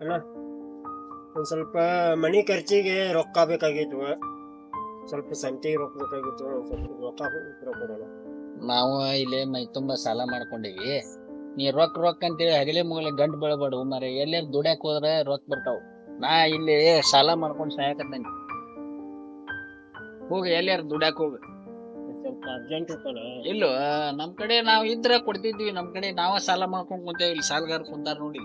ಅಣ್ಣ ಒಂದು ಸ್ವಲ್ಪ ಮನಿ ಖರ್ಚಿಗೆ ರೊಕ್ಕ ಬೇಕಾಗಿತ್ತು, ಸ್ವಲ್ಪ ಸಂತಿಗೆ ರೊಕ್ಕ ಬೇಕಾಗಿತ್ತು, ಒಂದು ಸ್ವಲ್ಪ ರೊಕ್ಕ ಕೊಡೋಣ. ನಾವು ಇಲ್ಲಿ ಮೈ ತುಂಬಾ ಸಾಲ ಮಾಡ್ಕೊಂಡಿವಿ. ನೀ ರೊಕ್ಕ ಅಂತೇಳಿ ಹಗಲೇ ಮುಗಲೇ ಗಂಟು ಬೆಳಬಾಡು ಮರ. ಎಲ್ಲೇ ದುಡ್ಯಾಕ್ ಹೋದ್ರೆ ರೊಕ್ಕ ಬರ್ತಾವ. ನಾ ಇಲ್ಲಿ ಸಾಲ ಮಾಡ್ಕೊಂಡು ಸಾಯಕತ್ತೇನೆ. ಹೋಗಿ ಎಲ್ಲಾರು ದುಡ್ಯಾಕ್ ಹೋಗ. ಸ್ವಲ್ಪ ಅರ್ಜೆಂಟ್ ಇತ್ತಣ್ಣ. ಇಲ್ಲೋ ನಮ್ ಕಡೆ ನಾವ್ ಇದ್ರ ಕೊಡ್ತಿದ್ವಿ. ನಮ್ ಕಡೆ ನಾವ ಸಾಲ ಮಾಡ್ಕೊಂಡ್ ಕುಂತೇವಿ. ಇಲ್ಲಿ ಸಾಲಗಾರ ಕುಂತಾರ ನೋಡಿ.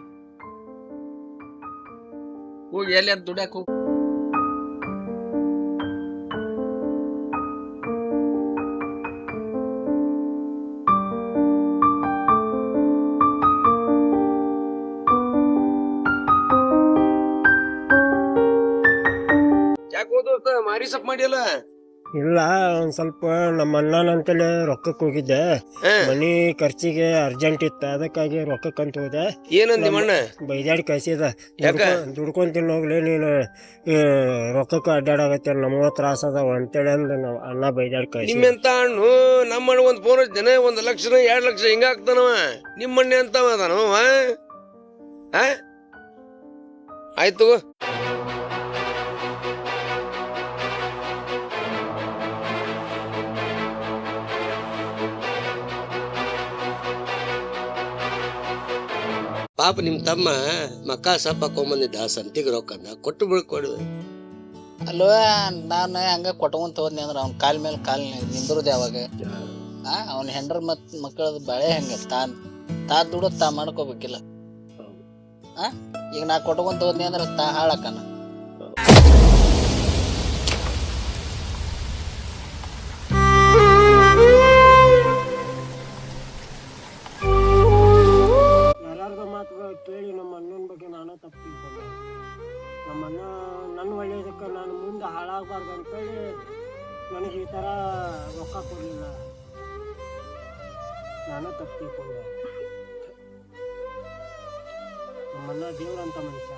ಹೋಗಿ ಎಲ್ಲಾರು ದುಡ್ಯಾಕ್ ಹೋಗ. ಯಾಕೋ ದೋಸ್ತ ಮಾರಿ ಸಪ್ ಮಾಡಿಯಲ್ಲ? ಇಲ್ಲ, ಒಂದ್ ಸ್ವಲ್ಪ ನಮ್ಮ ಅಣ್ಣನಂತಲೇ ರೊಕ್ಕಕ್ಕೆ ಹೋಗಿದ್ದೆ. ಮನಿ ಖರ್ಚಿಗೆ ಅರ್ಜೆಂಟ್ ಇತ್ತ, ಅದಕ್ಕಾಗಿ ರೊಕ್ಕಕ್ಕಂತ ಹೋದೆ. ಏನಂದ ನಿಮ್ಮಣ್ಣ? ಬೈದಾಡಿ ಕಳ್ಸಿದ. ದುಡ್ಕೊಂಡ್ ತಿನ್ನೋಗ್ಲಿ ನೀನು, ರೊಕ್ಕಕ್ಕೆ ಅಡ್ಡಾಡಾಗತ್ತೆ, ನಮಗ ತ್ರಾಸ ಅದಾವ ಅಂತೇಳಿ ಅಂದ್ರೆ ನಾವು ಅಣ್ಣ ಬೈದಾಡಿ ಕಳ್ಸಿ. ನಿಮ್ಮೆಂತ ಹಣ್ಣು ನಮ್ಮಣ್ಣ ಒಂದ್ ಫೋನ್ ಜನ 1 ಲಕ್ಷ 2 ಲಕ್ಷ ಹಿಂಗ ಆಗ್ತಾನವ. ನಿಮ್ಮಣ್ಣೆ ಅಂತ ಅದಾನವ. ಆಯ್ತು ಪಾಪ ನಿಮ್ ತಮ್ಮ ಮಕ್ಕ ಸಪ್ಪ ಹಾಕೊಂಬಂದಿದ್ದ ಸಂತಿಗೆ ರೊಕ್ಕನ ಕೊಟ್ಟು ಬಿಡ್ಕೊಡು. ಅಲ್ವಾ ನಾನು ಹಂಗ ಕೊಟ್ಕೊಂತ ಹೋದ್ನಿ ಅಂದ್ರ ಅವ್ನ ಕಾಲ್ ಮೇಲೆ ಕಾಲ್ ನಿಂದ್ರದೆ ಅವಾಗ. ಅವ್ನ ಹೆಂಡ್ರ ಮಕ್ಕಳದ ಬಾಳೆ ಹಂಗ ತಾ ದುಡ್ಡು ತಾ ಮಾಡ್ಕೋಬೇಕಿಲ್ಲ. ಈಗ ನಾ ಕೊಟ್ಕೊಂತ ಹೋದ್ನಿ ಅಂದ್ರ ತಾ ಹಾಳಕನ. ಎಲ್ಲಾರ್ದ ಮಾತುಗಳು ಕೇಳಿ ನಮ್ಮ ಅಣ್ಣನ ಬಗ್ಗೆ ನಾನು ತಪ್ಪು ತಿಳ್ಕೊಂಡೆ. ನಮ್ಮ ಅಣ್ಣ ನನ್ನ ಒಳ್ಳೇದಕ್ಕೆ ನಾನು ಮುಂದೆ ಹಾಳಾಗಬಾರ್ದು ಅಂತೇಳಿ ನನಗೆ ಈ ಥರ ರೊಕ್ಕ ಕೊಡಲಿಲ್ಲ. ನಾನು ತಪ್ಪು ತಿಳ್ಕೊಂಡೆ. ನಮ್ಮ ಅಣ್ಣ ದೇವ್ರಂತ ಮನುಷ್ಯ.